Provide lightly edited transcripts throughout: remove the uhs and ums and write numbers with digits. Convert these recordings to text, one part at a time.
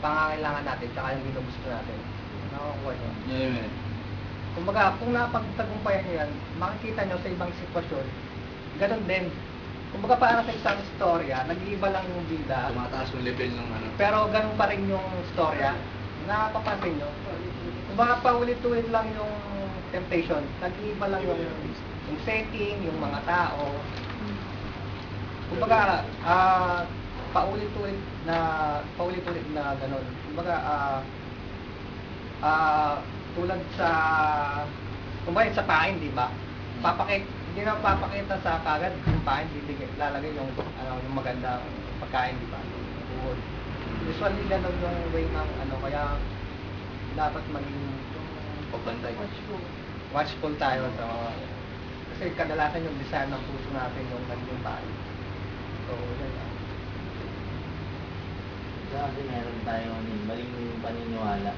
pangangailangan natin, tsaka yung ginugusto natin. Nakukuha nyo. Amen. Kumbaga, kung napagtagumpayan nyo yan, makikita nyo sa ibang sitwasyon, ganun din. Kumbaga, para sa isang istorya, nag-iiba lang yung bida. Tumataas yung level ng ano. Pero ganun pa rin yung istorya. Napapansin nyo. Kumbaga, paulit-ulit lang yung temptation. Nag-iiba lang yung setting, yung mga tao. Kumbaga, paulit-ulit na ganun. Kumbaga, tulad sa, kumbaga sa pain, di ba? Hindi na papakita sa kagad yung pain, lalagay yung, yung magandang pagkain, di ba? Buhol. Usually, ganun yung way ng, kaya dapat maging Pagbantay. watchful tayo sa kasi kadalasan yung desire ng puso natin yung naging pain. So, yun lang. Kasi meron tayong maling paniniwala.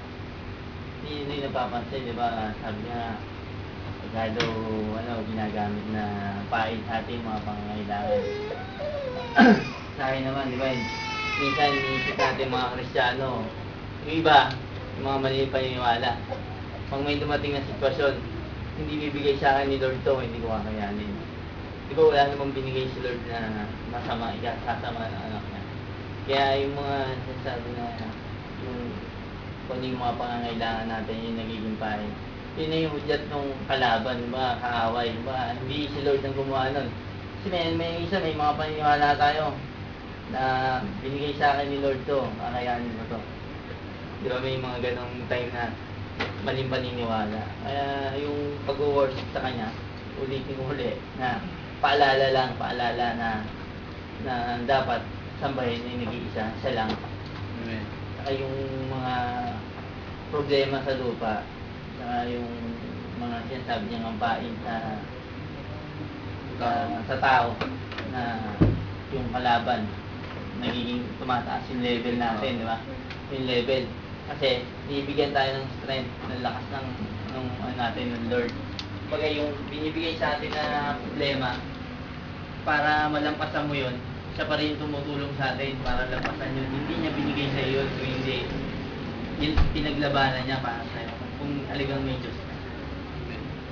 Hindi napapansin, di ba? Sabi niya, masyado ginagamit na pain sa ating mga pangangailangan. Sa akin naman, di ba? Minsan iniisip natin mga Kristiyano, yung iba, yung mga maling paniniwala. Pag may dumating na sitwasyon, hindi bibigay sa akin ni Lord to, hindi ko kakayanin. Di ba wala namang binigay si Lord na masama, sasama ng anak niya. Kaya yung mga sinasabi na yung kung yung mga pangangailangan natin yung nagiging pain, yun na yung hudyat ng kalaban, mga kaaway, hindi si Lord ang gumawa nun. Kasi may mga paniniwala tayo na binigay sa akin ni Lord to, kakayanin mo to. Di ba may mga ganong time na maling paniniwala. Kaya yung pag-worship sa Kanya, ulitin uli na paalala na dapat sambahin ay nag-iisa, siya lang. Amen. Saka yung mga problema sa lupa, saka yung mga sinasabi niyang mampain sa tao na yung kalaban, nagiging tumataas yung level natin, di ba? Yung level. Kasi binibigyan tayo ng strength, ng lakas ng natin, ng Lord. Bagay yung binibigay sa atin na problema, para malampasan mo yun, siya pa rin tumutulong sa atin para lampasan yun. Hindi niya binigay sa iyo, kung hindi, yun, pinaglabanan niya para sa iyo. Kung aligang may Diyos ka.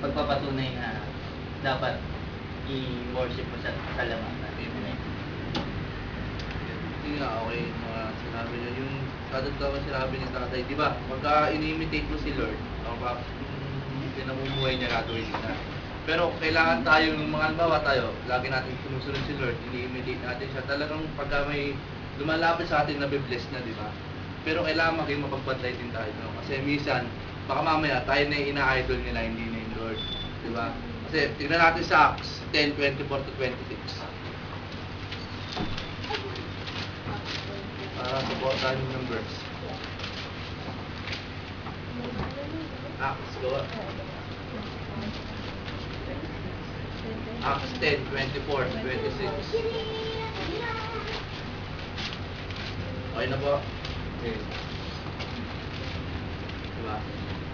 Pagpapatunay na dapat i-worship mo sa kasalamatan. Hindi nga, okay, mga sinabi niya, yung kadagdagan sinabi ni tatay, di ba, pagka ini-imitate mo si Lord, pinamumuhay niya gagawin na. Pero kailangan tayo, ng mga halimbawa tayo, lagi natin sumusunod si Lord, ini-imitate natin siya. Talagang pagka may lumalapit sa atin na be-bless na, di ba? Pero kailangan maging mapagbantay din tayo. No? Kasi minsan, baka mamaya tayo na yung ina-idol nila, hindi na yung Lord. Di ba? Kasi tignan natin sa Acts 10:24-26. Para supportahan yung numbers. Acts, go. Acts 10:24-26. Okay na po? Okay. Diba?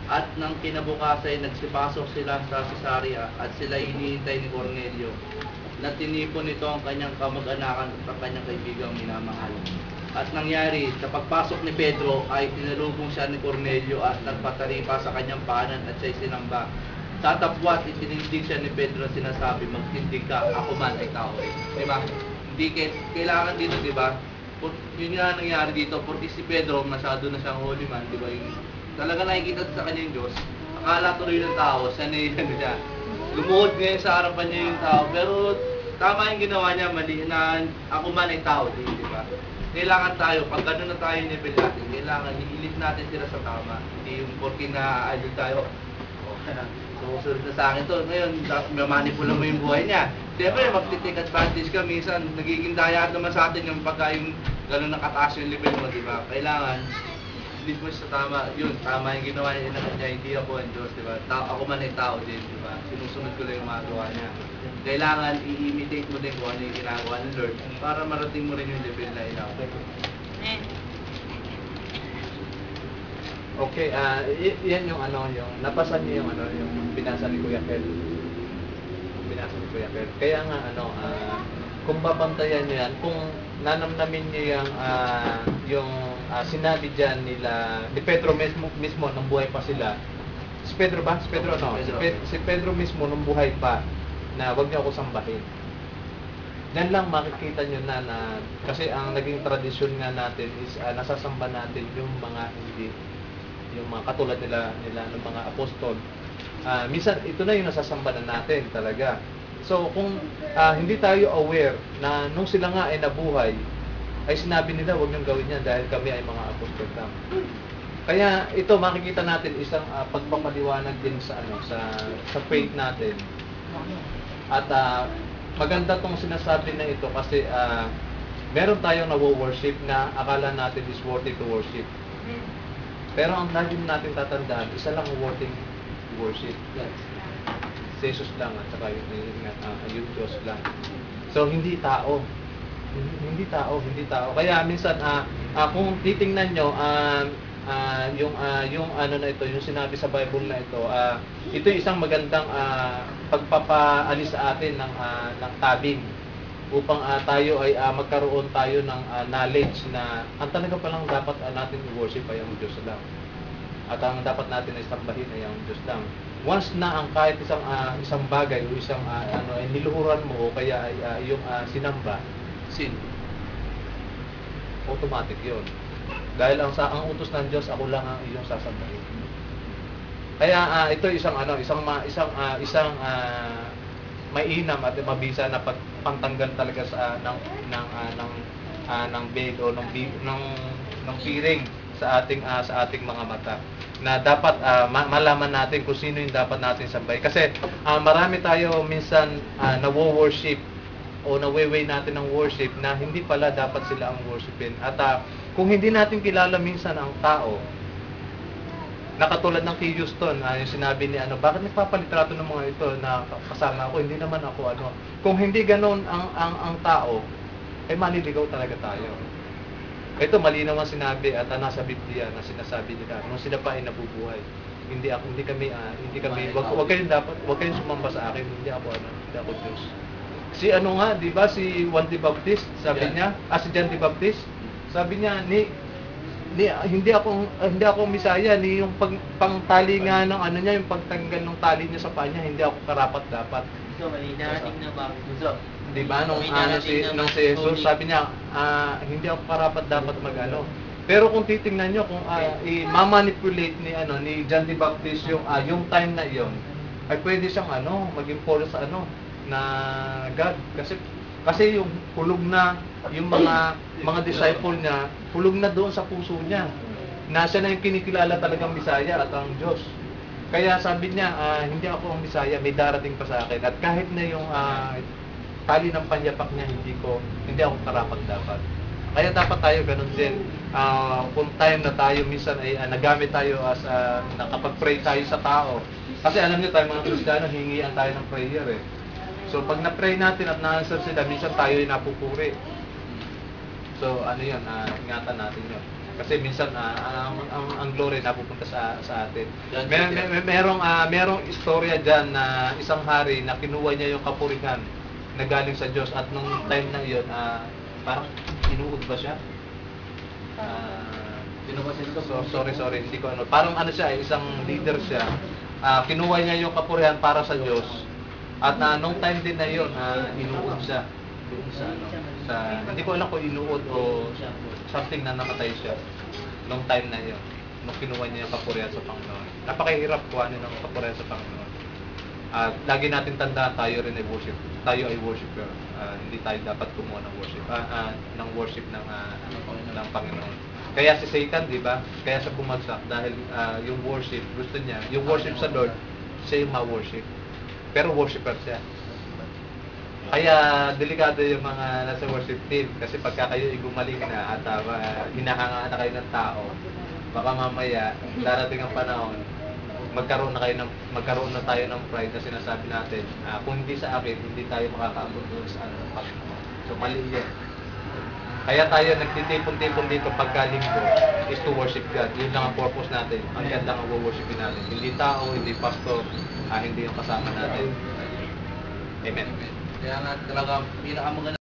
At nang kinabukasan, nagsipasok sila sa Cesarea at sila hinihintay ni Cornelio na tinipon nito ang kanyang kamag-anakan at ang kanyang kaibigang minamahal. At nangyari, sa pagpasok ni Pedro ay tinalubong siya ni Cornelio at nagpataripa sa kanyang paanan at siya'y sinamba. Sa tapwat, itinindig siya ni Pedro na sinasabi, magtindig ka, ako man ay tao rin. Diba? Hindi kailangan dito, diba? Yun nga nangyari dito, porque si Pedro, masyado na siyang holy man, diba? Yung, talaga nakikita sa kanya yung Diyos. Akala tuloy ng tao, siya siya. Lumuhod ngayon sa harapan niya yung tao, pero tama yung ginawa niya, mali na ako man ay tao din, diba? Kailangan tayo, pag gano'n na tayo yung level natin, kailangan i-elite natin sila sa tama. Hindi yung porque na idol tayo, sumusunod na sa akin to. Ngayon, mamanipula mo yung buhay niya. Siyempre, mag-take advantage ka. Minsan, nagiging daya naman sa atin yung pagka yung gano'n nakataas yung level mo, di ba? Kailangan, lead mo sa tama. Yun, tama yung ginawa niya na kanya. Hindi ako ang Diyos, di ba? Ako man ay tao din, di ba? Sinusunod ko lang yung mga gawa niya. Kailangan i-imitate mo din kung ano yung ginagawa ng Lord para marating mo rin yung level na inabot. Okay, yan yung yung napasa niyo yung binasa ni Kuya Kel. Binasa ni Kuya Kel. Kaya nga kung babantayan niyo yan, kung nanamnamin niyo yung sinabi diyan ni Pedro mismo nung buhay pa sila. Si Pedro ba? Si Pedro ano? Si Pedro mismo nung buhay pa na wag niyo ako sambahin. Yan lang makikita nyo na kasi ang naging tradisyon nga natin is nasasamba natin yung mga hindi, yung mga katulad nila ng mga apostol. Minsan ito na yung nasasamba na natin talaga. So kung hindi tayo aware na nung sila nga ay nabuhay, ay sinabi nila wag niyong gawin yan dahil kami ay mga apostol lang. Kaya ito makikita natin isang pagpapaliwanag din sa sa faith natin. At maganda tong sinasabi na ito kasi meron tayong nawo-worship na akala natin is worthy to worship. Pero ang lagi natin tatandaan, isa lang worthy worship. Si Jesus lang at saka yung Diyos lang. So hindi tao. Hindi tao. Kaya minsan kung titingnan nyo yung ano na ito, yung sinabi sa Bible na ito, ito yung isang magandang pagpapaalis sa atin ng tabing upang tayo ay magkaroon tayo ng knowledge na ang talaga palang dapat natin i-worship ay ang Diyos lang. At ang dapat natin ay sambahin ay ang Diyos lang. Once na ang kahit isang bagay o isang ay niluhuran mo o kaya ay yung sinamba, sin, automatic 'yon. Dahil ang utos ng Diyos, ako lang ang iyong sasambahin. Kaya ito isang mainam at mabisa na pagpantanggal talaga sa ng veil o ng piring sa ating mga mata, na dapat malaman natin kung sino yung dapat natin sambahin. Kasi marami tayo minsan nawo-worship o nawe-way natin ng worship na hindi pala dapat sila ang worshipin. At kung hindi natin kilala minsan ang tao, nakatulad ng kay Houston, yung sinabi ni bakit nagpapalitrato ng mga ito na kasama ako, hindi naman ako Kung hindi ganoon ang tao, ay maniligaw talaga tayo. Ito malinaw ang sinabi at nasa Biblia na sinasabi nila nung sila pa ay nabubuhay. Hindi kami wag kayong sumamba sa akin, hindi ako Diyos. Si nga, 'di ba, si Juan the Baptist, sabi niya, si John the Baptist, sabi niya hindi ako Misaya, ni yung pangtali nga ng niya, yung pagtanggal ng tali niya sa paa niya, hindi ako karapat-dapat. So, mali darating na bago. 'Di ba nung si Jesus, sabi niya, hindi ako karapat-dapat Pero kung titingnan niyo kung i-manipulate ni John the Baptist yung time na iyon, ay pwede siyang maging follow sa na God, kasi yung hulog na yung mga disciple niya, hulog na doon sa puso niya. Nasa na yung kinikilala talagang Bisaya at ang Diyos. Kaya sabi niya, hindi ako ang Bisaya, may darating pa sa akin. At kahit na yung tali ng panyapak niya, hindi ako karapat-dapat. Kaya dapat tayo ganun din. Kung time na tayo minsan ay nagamit tayo as nakapag-pray tayo sa tao. Kasi alam niyo tayo mga Kristiyano, hingian tayo ng prayer So pag na-pray natin at na-answer sila, minsan tayo ay napupuri. So yun, ingatan natin yun. Kasi minsan ang glory napupunta sa atin. Merong istorya diyan na isang hari na kinuha niya yung kapurihan na galing sa Diyos, at nung time na iyon, parang inuud ba siya? Sorry, hindi ko Parang siya, isang leader siya. Kinuha niya yung kapurihan para sa Diyos. At nung time din na yun, inuud siya doon sa hindi ko alam kung inuud o something na namatay siya nung time na yun, nung kinuha niya yung kapurihan sa Panginoon. Napakahirap kuhanin ng kapurihan sa Panginoon. Lagi natin tandaan, tayo rin ay worship. Tayo ay worshiper. Hindi tayo dapat kumuha ng worship ng Panginoon. Kaya si Satan, di ba? Kaya siya bumagsak dahil yung worship, gusto niya, yung worship sa Lord, siya yung ma-worship. Pero worshiper siya. Kaya delikado yung mga nasa worship team, kasi pagka kayo gumaling na at hinahangaan na kayo ng tao, baka mamaya darating ang panahon, magkaroon na tayo ng pride na sinasabi natin, kung hindi sa akin, hindi tayo makakaabot doon sa Panginoon. So mali yan. Kaya tayo nagtitipon-tipon dito pagkalinggo is to worship God. Yun lang ang purpose natin. Ang ganda ang worshipin natin. Hindi tao, hindi pastor, hindi yung kasama natin. Amen. Kaya nga talaga pinakamaganda